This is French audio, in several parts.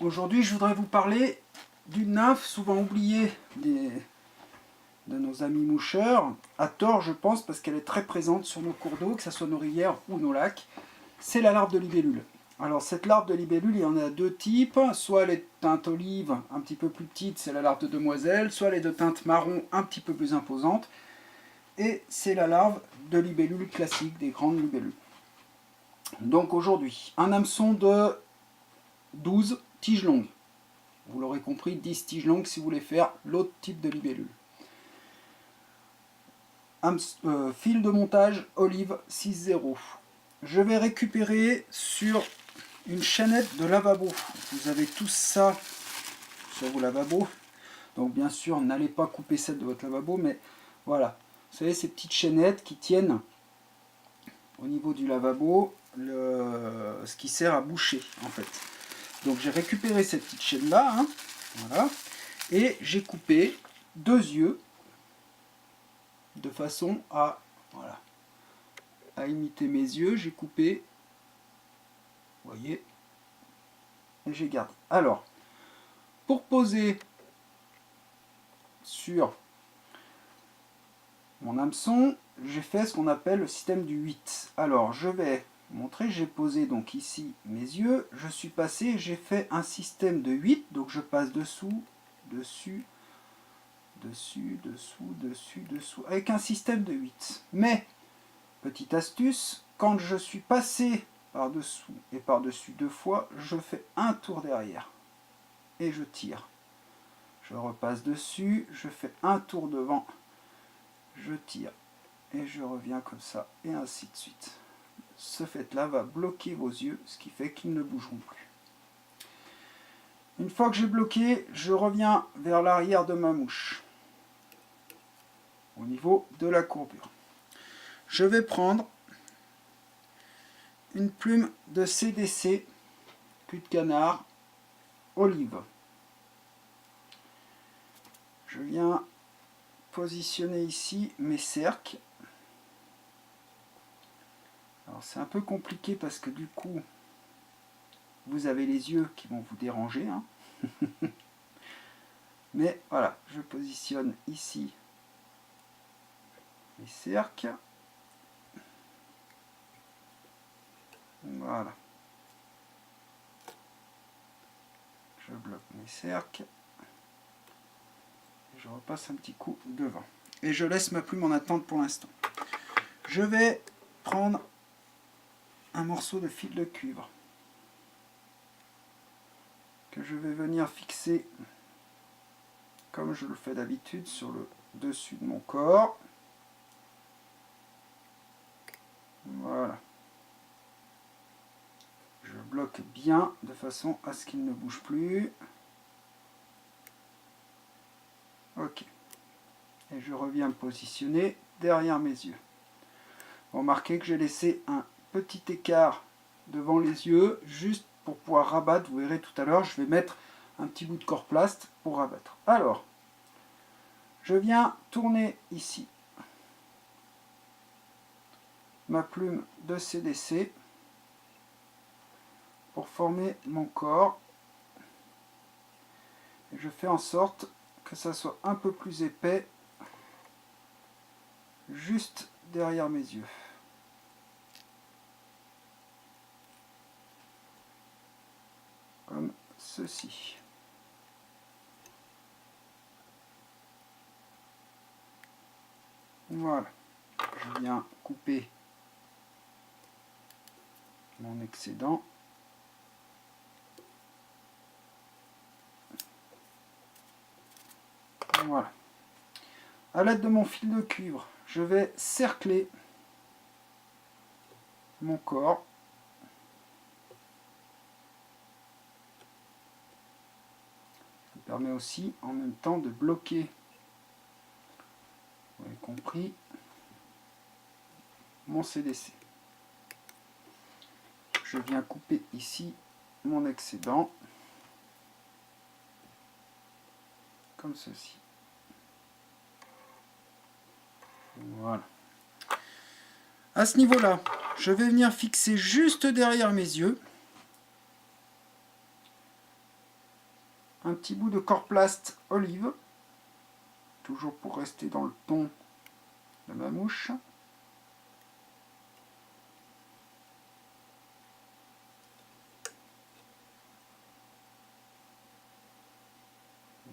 Aujourd'hui, je voudrais vous parler d'une nymphe souvent oubliée de nos amis moucheurs, à tort je pense, parce qu'elle est très présente sur nos cours d'eau, que ce soit nos rivières ou nos lacs. C'est la larve de libellule. Alors cette larve de libellule, il y en a deux types, soit elle est de teinte olive, un petit peu plus petite, c'est la larve de demoiselle, soit elle est de teinte marron, un petit peu plus imposante, et c'est la larve de libellule classique, des grandes libellules. Donc aujourd'hui, un hameçon de 12 tiges longues. Vous l'aurez compris, 10 tiges longues si vous voulez faire l'autre type de libellule. Fil de montage Olive 6.0. Je vais récupérer sur une chaînette de lavabo. Vous avez tout ça sur vos lavabos. Donc bien sûr, n'allez pas couper celle de votre lavabo, mais voilà. Vous savez, ces petites chaînettes qui tiennent au niveau du lavabo ce qui sert à boucher en fait. Donc j'ai récupéré cette petite chaîne là, hein, voilà, et j'ai coupé deux yeux de façon à, voilà, à imiter mes yeux. J'ai coupé, vous voyez, et j'ai gardé. Alors, pour poser sur mon hameçon, j'ai fait ce qu'on appelle le système du 8. Alors, je vais montrer, j'ai posé donc ici mes yeux, je suis passé, j'ai fait un système de 8, donc je passe dessous, dessus, dessus, dessous, dessus, dessous, avec un système de 8. Mais, petite astuce, quand je suis passé par-dessous et par-dessus deux fois, je fais un tour derrière et je tire. Je repasse dessus, je fais un tour devant, je tire et je reviens comme ça et ainsi de suite. Ce fait-là va bloquer vos yeux, ce qui fait qu'ils ne bougeront plus. Une fois que j'ai bloqué, je reviens vers l'arrière de ma mouche, au niveau de la courbure. Je vais prendre une plume de CDC, cul de canard, olive. Je viens positionner ici mes cercles. Alors c'est un peu compliqué parce que du coup, vous avez les yeux qui vont vous déranger, hein. Mais voilà, je positionne ici mes cercles. Voilà. Je bloque mes cercles. Je repasse un petit coup devant. Et je laisse ma plume en attente pour l'instant. Je vais prendre un morceau de fil de cuivre que je vais venir fixer comme je le fais d'habitude sur le dessus de mon corps. Voilà. Je bloque bien de façon à ce qu'il ne bouge plus. Ok. Et je reviens me positionner derrière mes yeux. Remarquez que j'ai laissé un petit écart devant les yeux, juste pour pouvoir rabattre. Vous verrez tout à l'heure, je vais mettre un petit bout de corplast pour rabattre. Alors, je viens tourner ici ma plume de CDC pour former mon corps. Et je fais en sorte que ça soit un peu plus épais juste derrière mes yeux. Comme ceci. Voilà. Je viens couper mon excédent. Voilà. À l'aide de mon fil de cuivre, je vais cercler mon corps. Ça me permet aussi en même temps de bloquer, vous avez compris, mon CDC. Je viens couper ici mon excédent, comme ceci. Voilà. À ce niveau-là, je vais venir fixer juste derrière mes yeux un petit bout de Corplast olive, toujours pour rester dans le ton de ma mouche.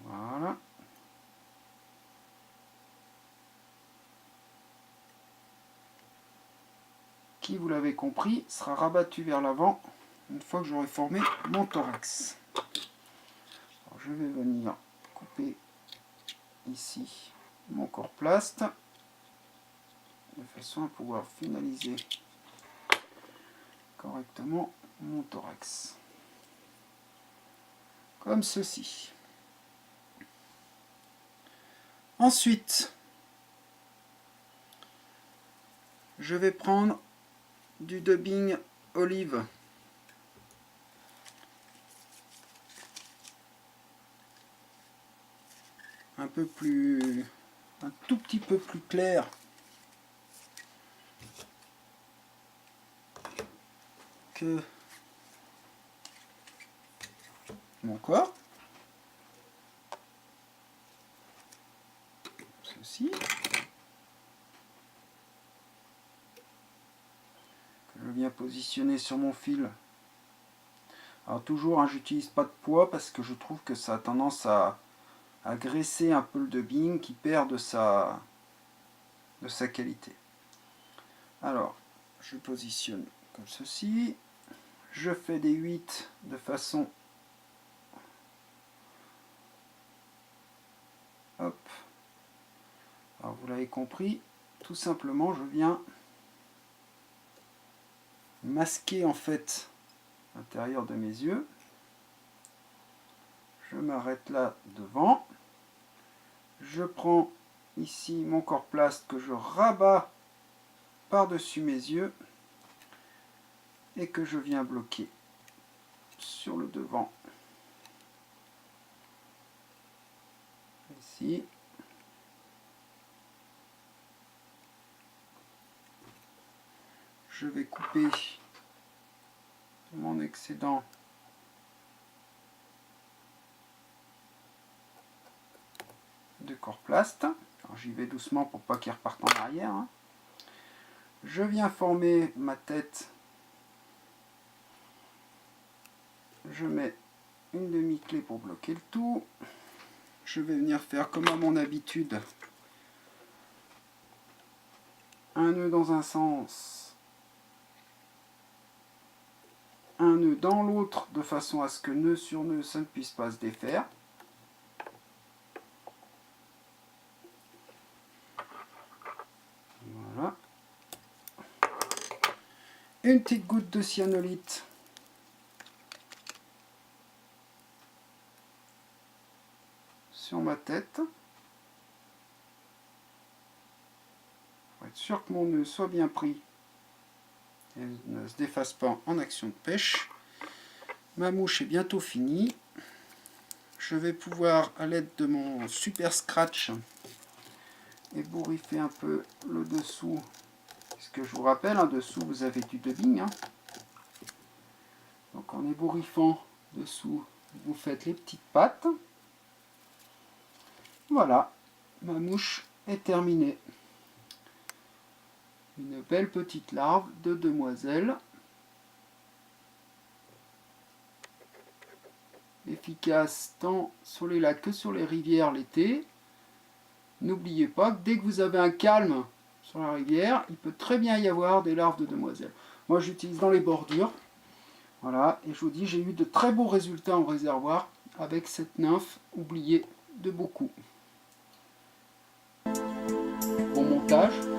Voilà. Qui, vous l'avez compris, sera rabattu vers l'avant une fois que j'aurai formé mon thorax. Alors, je vais venir couper ici mon Corplast de façon à pouvoir finaliser correctement mon thorax. Comme ceci. Ensuite, je vais prendre du dubbing olive. Un tout petit peu plus clair que mon corps. Ceci. Que je viens positionner sur mon fil. Alors toujours, hein, j'utilise pas de poids parce que je trouve que ça a tendance à graisser un peu le dubbing qui perd de sa qualité. Alors, je positionne comme ceci. Je fais des 8 de façon... Hop. Alors, vous l'avez compris, tout simplement, je viens masquer en fait l'intérieur de mes yeux. Je m'arrête là devant. Je prends ici mon Corplast que je rabats par-dessus mes yeux et que je viens bloquer sur le devant. Ici. Je vais couper mon excédent de Corplast. J'y vais doucement pour pas qu'il reparte en arrière. Hein. Je viens former ma tête. Je mets une demi-clé pour bloquer le tout. Je vais venir faire comme à mon habitude. Un nœud dans un sens. Un nœud dans l'autre de façon à ce que nœud sur nœud ça ne puisse pas se défaire. Voilà. Une petite goutte de cyanolite sur ma tête. Pour être sûr que mon nœud soit bien pris et ne se défasse pas en action de pêche. Ma mouche est bientôt finie. Je vais pouvoir, à l'aide de mon super scratch, ébouriffer un peu le dessous. Puisque je vous rappelle, en dessous vous avez du dubbing. Hein. Donc en ébouriffant dessous, vous faites les petites pattes. Voilà, ma mouche est terminée. Une belle petite larve de demoiselle. Efficace tant sur les lacs que sur les rivières l'été. N'oubliez pas que dès que vous avez un calme sur la rivière, il peut très bien y avoir des larves de demoiselles. Moi j'utilise dans les bordures. Voilà, et je vous dis, j'ai eu de très beaux résultats en réservoir avec cette nymphe oubliée de beaucoup. Bon montage.